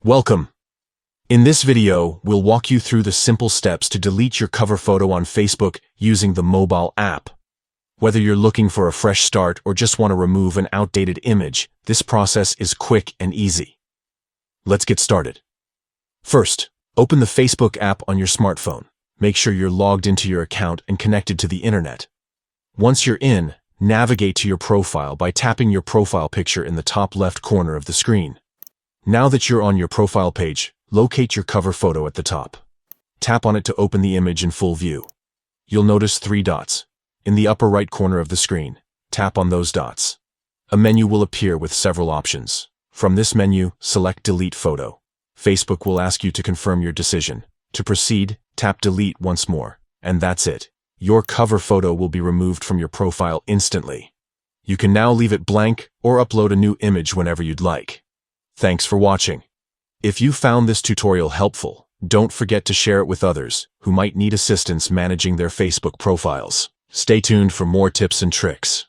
Welcome. In this video, we'll walk you through the simple steps to delete your cover photo on Facebook using the mobile app. Whether you're looking for a fresh start or just want to remove an outdated image, this process is quick and easy. Let's get started. First, open the Facebook app on your smartphone. Make sure you're logged into your account and connected to the internet. Once you're in, navigate to your profile by tapping your profile picture in the top left corner of the screen. Now that you're on your profile page, locate your cover photo at the top. Tap on it to open the image in full view. You'll notice 3 dots. In the upper right corner of the screen, tap on those dots. A menu will appear with several options. From this menu, select Delete Photo. Facebook will ask you to confirm your decision. To proceed, tap Delete once more, and that's it. Your cover photo will be removed from your profile instantly. You can now leave it blank or upload a new image whenever you'd like. Thanks for watching. If you found this tutorial helpful, don't forget to share it with others who might need assistance managing their Facebook profiles. Stay tuned for more tips and tricks.